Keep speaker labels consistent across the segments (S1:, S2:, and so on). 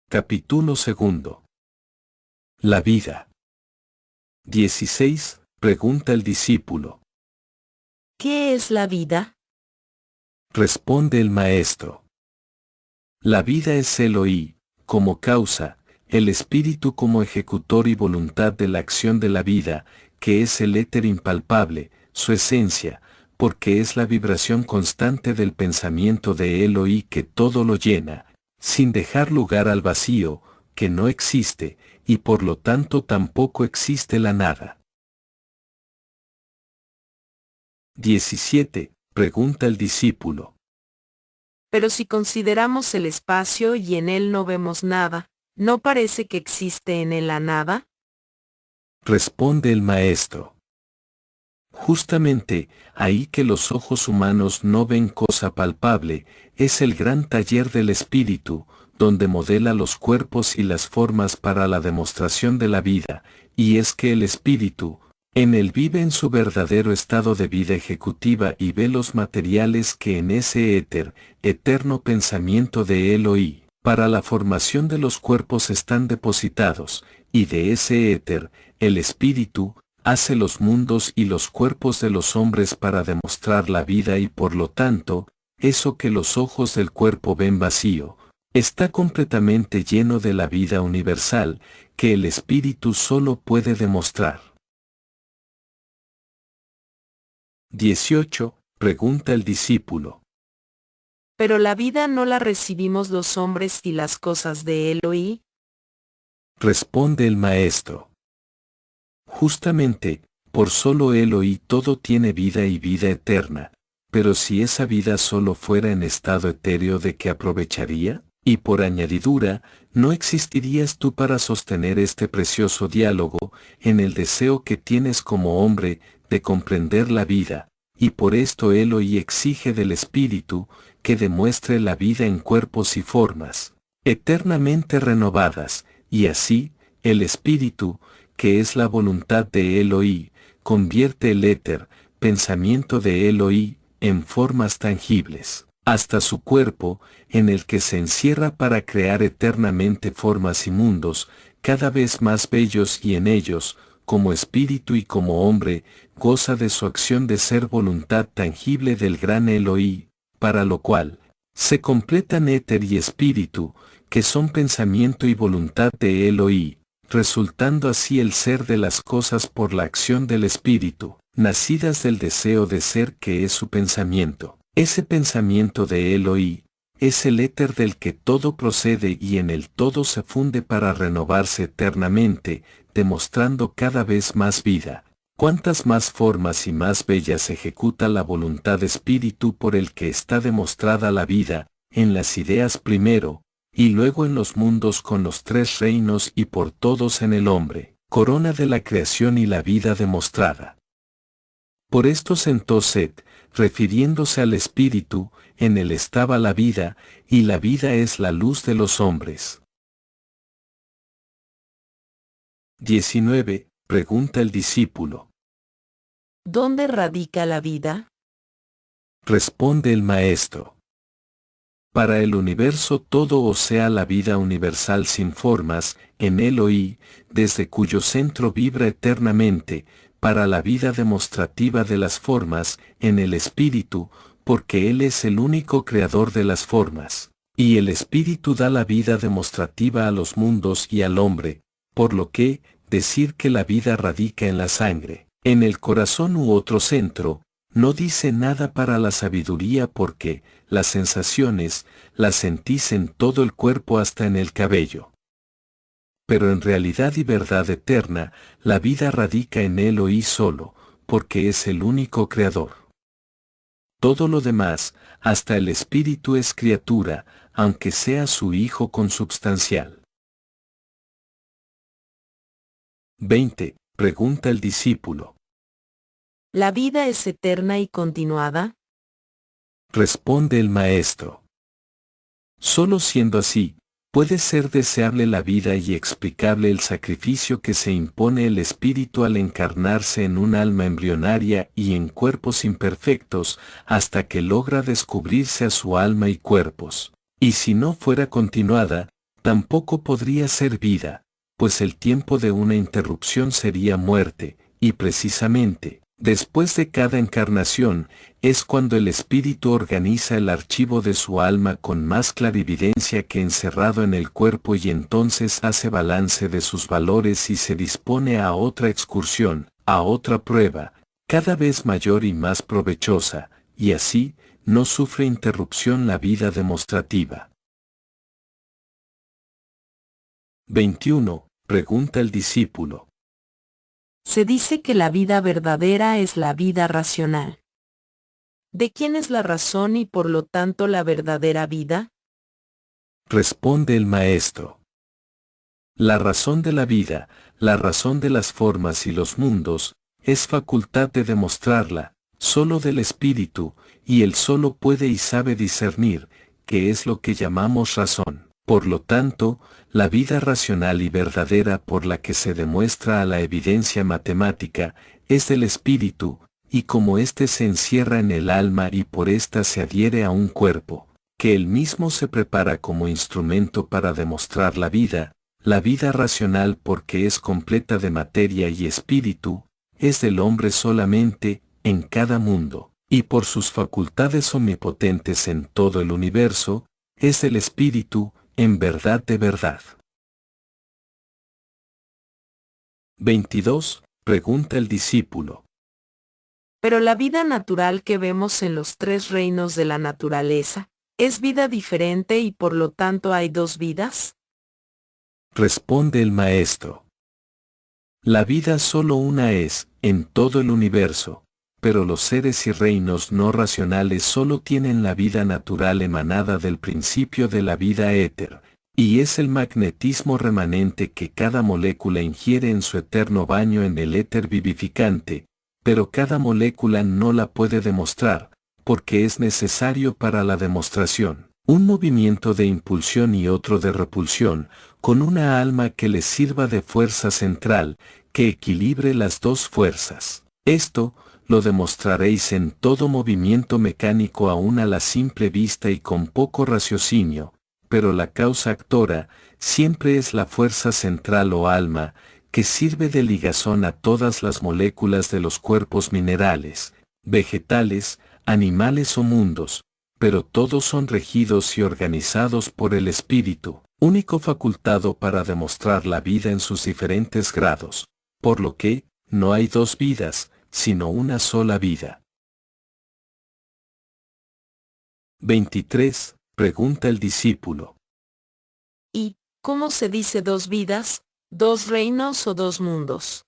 S1: Capítulo 2. La vida. 16. Pregunta el discípulo.
S2: ¿Qué es la vida?
S1: Responde el maestro. La vida es Elohí, como causa, el espíritu como ejecutor y voluntad de la acción de la vida, que es el éter impalpable, su esencia, porque es la vibración constante del pensamiento de Elohí que todo lo llena, sin dejar lugar al vacío, que no existe, y por lo tanto tampoco existe la nada. 17. Pregunta el discípulo.
S2: Pero si consideramos el espacio y en él no vemos nada, ¿no parece que existe en él la nada?
S1: Responde el maestro. Justamente, ahí que los ojos humanos no ven cosa palpable, es el gran taller del espíritu, donde modela los cuerpos y las formas para la demostración de la vida, y es que el espíritu, en él vive en su verdadero estado de vida ejecutiva y ve los materiales que en ese éter, eterno pensamiento de Elohí, para la formación de los cuerpos están depositados, y de ese éter, el espíritu, hace los mundos y los cuerpos de los hombres para demostrar la vida y por lo tanto, eso que los ojos del cuerpo ven vacío, está completamente lleno de la vida universal, que el espíritu solo puede demostrar. 18. Pregunta el discípulo.
S2: Pero la vida no la recibimos los hombres y las cosas de Elohí.
S1: Responde el maestro. Justamente, por solo Elohí todo tiene vida y vida eterna, pero si esa vida solo fuera en estado etéreo, ¿de qué aprovecharía? Y por añadidura, no existirías tú para sostener este precioso diálogo, en el deseo que tienes como hombre, de comprender la vida, y por esto Elohí exige del espíritu, que demuestre la vida en cuerpos y formas, eternamente renovadas, y así, el espíritu, que es la voluntad de Elohí, convierte el éter, pensamiento de Elohí, en formas tangibles, hasta su cuerpo, en el que se encierra para crear eternamente formas y mundos, cada vez más bellos y en ellos, como espíritu y como hombre, goza de su acción de ser voluntad tangible del gran Elohí, para lo cual, se completan éter y espíritu, que son pensamiento y voluntad de Elohí, resultando así el ser de las cosas por la acción del espíritu, nacidas del deseo de ser que es su pensamiento. Ese pensamiento de Elohí, es el éter del que todo procede y en el todo se funde para renovarse eternamente, demostrando cada vez más vida. Cuantas más formas y más bellas ejecuta la voluntad espíritu por el que está demostrada la vida, en las ideas primero, y luego en los mundos con los tres reinos y por todos en el hombre, corona de la creación y la vida demostrada. Por esto sentó Set, refiriéndose al espíritu, en él estaba la vida, y la vida es la luz de los hombres. 19. Pregunta el discípulo.
S2: ¿Dónde radica la vida?
S1: Responde el maestro. Para el universo todo, o sea la vida universal sin formas, en Elohí, desde cuyo centro vibra eternamente, para la vida demostrativa de las formas, en el espíritu, porque Él es el único creador de las formas, y el espíritu da la vida demostrativa a los mundos y al hombre, por lo que, decir que la vida radica en la sangre, en el corazón u otro centro, no dice nada para la sabiduría porque, las sensaciones, las sentís en todo el cuerpo hasta en el cabello. Pero en realidad y verdad eterna, la vida radica en Elohí solo, porque es el único creador. Todo lo demás, hasta el espíritu es criatura, aunque sea su hijo consubstancial. 20. Pregunta el discípulo.
S2: ¿La vida es eterna y continuada?
S1: Responde el maestro. Solo siendo así, puede ser deseable la vida y explicable el sacrificio que se impone el espíritu al encarnarse en un alma embrionaria y en cuerpos imperfectos, hasta que logra descubrirse a su alma y cuerpos. Y si no fuera continuada, Tampoco podría ser vida, pues el tiempo de una interrupción sería muerte, y precisamente, después de cada encarnación, es cuando el espíritu organiza el archivo de su alma con más clarividencia que encerrado en el cuerpo y entonces hace balance de sus valores y se dispone a otra excursión, a otra prueba, cada vez mayor y más provechosa, y así, no sufre interrupción la vida demostrativa. 21. Pregunta el discípulo.
S2: Se dice que la vida verdadera es la vida racional. ¿De quién es la razón y por lo tanto la verdadera vida?
S1: Responde el maestro. La razón de la vida, la razón de las formas y los mundos, es facultad de demostrarla, solo del espíritu, y él solo puede y sabe discernir, qué es lo que llamamos razón. Por lo tanto, la vida racional y verdadera por la que se demuestra a la evidencia matemática, es del espíritu, y como éste se encierra en el alma y por ésta se adhiere a un cuerpo, que él mismo se prepara como instrumento para demostrar la vida racional porque es completa de materia y espíritu, es del hombre solamente, en cada mundo, y por sus facultades omnipotentes en todo el universo, es del espíritu, en verdad de verdad. 22. Pregunta el discípulo.
S2: Pero la vida natural que vemos en los tres reinos de la naturaleza, ¿es vida diferente y por lo tanto hay dos vidas?
S1: Responde el maestro. La vida solo una es, en todo el universo, pero los seres y reinos no racionales solo tienen la vida natural emanada del principio de la vida éter, y es el magnetismo remanente que cada molécula ingiere en su eterno baño en el éter vivificante, pero cada molécula no la puede demostrar, porque es necesario para la demostración un movimiento de impulsión y otro de repulsión, con una alma que les sirva de fuerza central, que equilibre las dos fuerzas. Esto, lo demostraréis en todo movimiento mecánico aún a la simple vista y con poco raciocinio, pero la causa actora, siempre es la fuerza central o alma, que sirve de ligazón a todas las moléculas de los cuerpos minerales, vegetales, animales o mundos, pero todos son regidos y organizados por el espíritu, único facultado para demostrar la vida en sus diferentes grados, por lo que, no hay dos vidas, sino una sola vida. 23. Pregunta el discípulo.
S2: ¿Y cómo se dice dos vidas, dos reinos o dos mundos?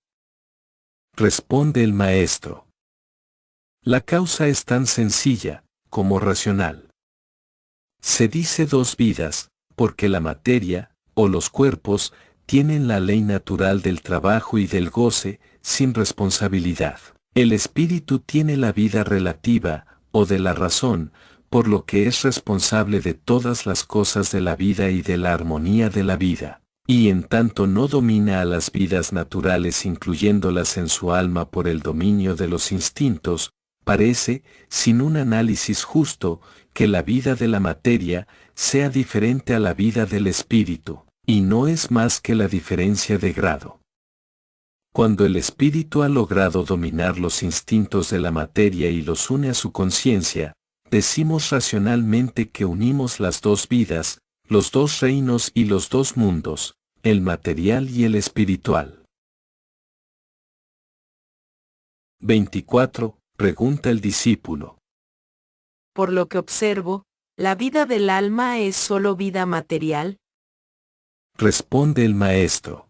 S1: Responde el maestro. La causa es tan sencilla, como racional. Se dice dos vidas, porque la materia, o los cuerpos, tienen la ley natural del trabajo y del goce, sin responsabilidad. El espíritu tiene la vida relativa, o de la razón, por lo que es responsable de todas las cosas de la vida y de la armonía de la vida. Y en tanto no domina a las vidas naturales incluyéndolas en su alma por el dominio de los instintos, parece, sin un análisis justo, que la vida de la materia sea diferente a la vida del espíritu, y no es más que la diferencia de grado. Cuando el espíritu ha logrado dominar los instintos de la materia y los une a su conciencia, decimos racionalmente que unimos las dos vidas, los dos reinos y los dos mundos, el material y el espiritual. 24. Pregunta el discípulo.
S2: Por lo que observo, ¿la vida del alma es solo vida material?
S1: Responde el maestro.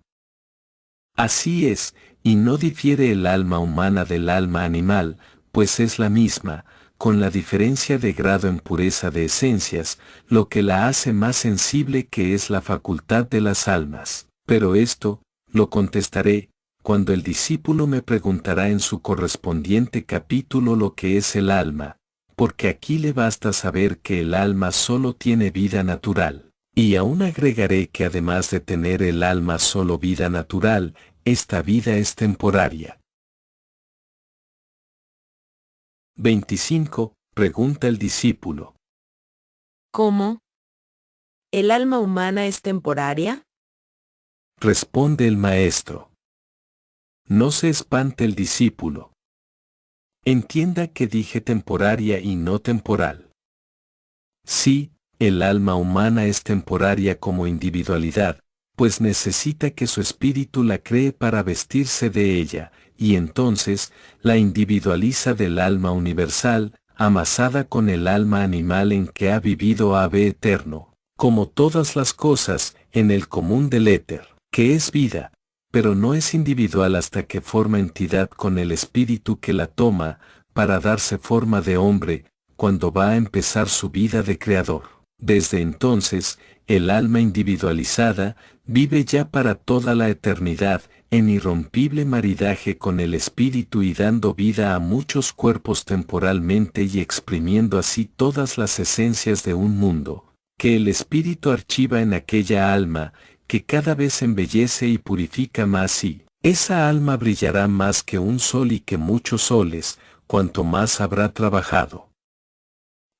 S1: Así es, y no difiere el alma humana del alma animal, pues es la misma, con la diferencia de grado en pureza de esencias, lo que la hace más sensible que es la facultad de las almas. Pero esto, lo contestaré, cuando el discípulo me preguntará en su correspondiente capítulo lo que es el alma, porque aquí le basta saber que el alma solo tiene vida natural. Y aún agregaré que además de tener el alma solo vida natural, esta vida es temporaria. 25. Pregunta el discípulo.
S2: ¿Cómo? ¿El alma humana es temporaria?
S1: Responde el maestro. No se espante el discípulo. Entienda que dije temporaria y no temporal. Sí, el alma humana es temporaria como individualidad, pues necesita que su espíritu la cree para vestirse de ella, y entonces la individualiza del alma universal, amasada con el alma animal en que ha vivido ave eterno, como todas las cosas, en el común del éter, que es vida, pero no es individual hasta que forma entidad con el espíritu que la toma, para darse forma de hombre, cuando va a empezar su vida de creador. Desde entonces, el alma individualizada vive ya para toda la eternidad, en irrompible maridaje con el espíritu y dando vida a muchos cuerpos temporalmente y exprimiendo así todas las esencias de un mundo, que el espíritu archiva en aquella alma, que cada vez embellece y purifica más y esa alma brillará más que un sol y que muchos soles, cuanto más habrá trabajado.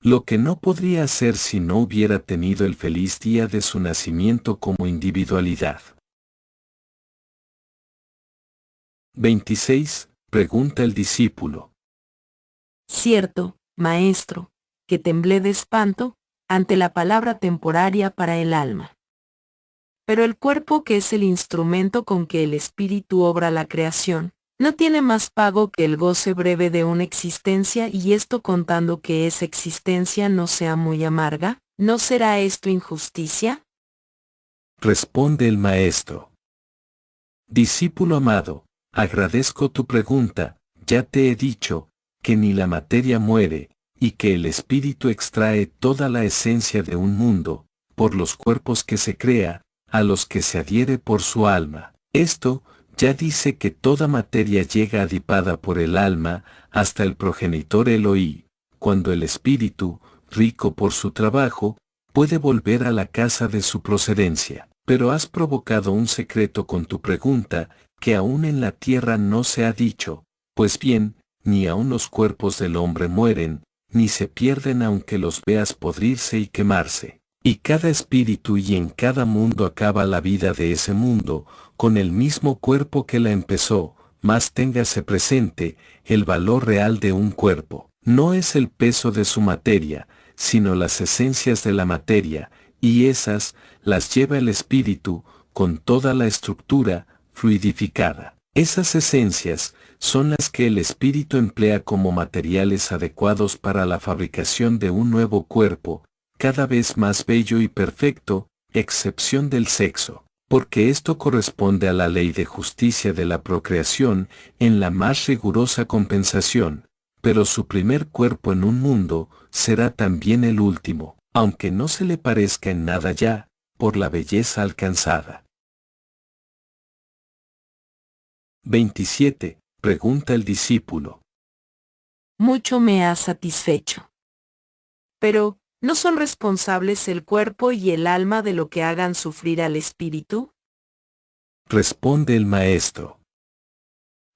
S1: Lo que no podría hacer si no hubiera tenido el feliz día de su nacimiento como individualidad. 26. Pregunta el discípulo.
S2: Cierto, maestro, que temblé de espanto ante la palabra temporaria para el alma. Pero el cuerpo, que es el instrumento con que el espíritu obra la creación, no tiene más pago que el goce breve de una existencia, y esto contando que esa existencia no sea muy amarga. ¿No será esto injusticia?
S1: Responde el maestro. Discípulo amado, agradezco tu pregunta. Ya te he dicho que ni la materia muere, y que el espíritu extrae toda la esencia de un mundo, por los cuerpos que se crea, a los que se adhiere por su alma. Esto ya dice que toda materia llega adipada por el alma, hasta el progenitor Elohí, cuando el espíritu, rico por su trabajo, puede volver a la casa de su procedencia. Pero has provocado un secreto con tu pregunta, que aún en la tierra no se ha dicho. Pues bien, ni aun los cuerpos del hombre mueren, ni se pierden aunque los veas podrirse y quemarse. Y cada espíritu y en cada mundo acaba la vida de ese mundo, con el mismo cuerpo que la empezó, mas téngase presente, el valor real de un cuerpo no es el peso de su materia, sino las esencias de la materia, y esas las lleva el espíritu, con toda la estructura, fluidificada. Esas esencias son las que el espíritu emplea como materiales adecuados para la fabricación de un nuevo cuerpo, cada vez más bello y perfecto, excepción del sexo, porque esto corresponde a la ley de justicia de la procreación en la más rigurosa compensación, pero su primer cuerpo en un mundo será también el último, aunque no se le parezca en nada ya, por la belleza alcanzada. 27. Pregunta el discípulo.
S2: Mucho me ha satisfecho. Pero, ¿no son responsables el cuerpo y el alma de lo que hagan sufrir al espíritu?
S1: Responde el maestro.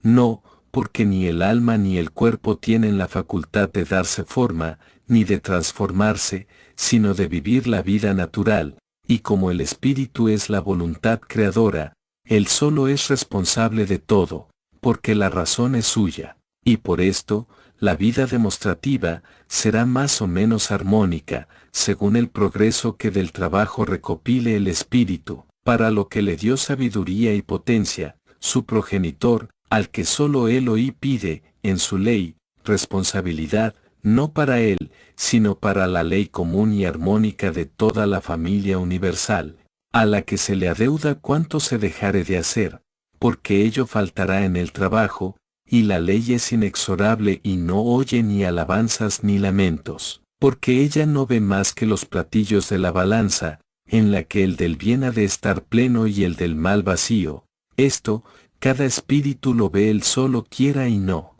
S1: No, porque ni el alma ni el cuerpo tienen la facultad de darse forma, ni de transformarse, sino de vivir la vida natural, y como el espíritu es la voluntad creadora, él solo es responsable de todo, porque la razón es suya, y por esto, la vida demostrativa será más o menos armónica, según el progreso que del trabajo recopile el espíritu, para lo que le dio sabiduría y potencia, su progenitor, al que solo Elohí pide, en su ley, responsabilidad, no para él, sino para la ley común y armónica de toda la familia universal, a la que se le adeuda cuanto se dejare de hacer, porque ello faltará en el trabajo, y la ley es inexorable y no oye ni alabanzas ni lamentos, porque ella no ve más que los platillos de la balanza, en la que el del bien ha de estar pleno y el del mal vacío. Esto, cada espíritu lo ve él solo quiera y no.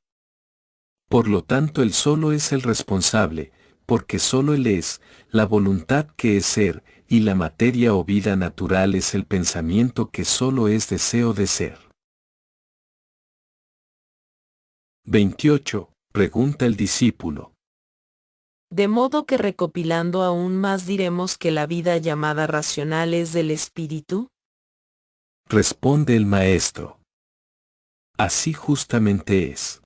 S1: Por lo tanto él solo es el responsable, porque solo él es, la voluntad que es ser, y la materia o vida natural es el pensamiento que solo es deseo de ser. 28. Pregunta el discípulo.
S2: De modo que recopilando aún más diremos que la vida llamada racional es del espíritu.
S1: Responde el maestro. Así justamente es.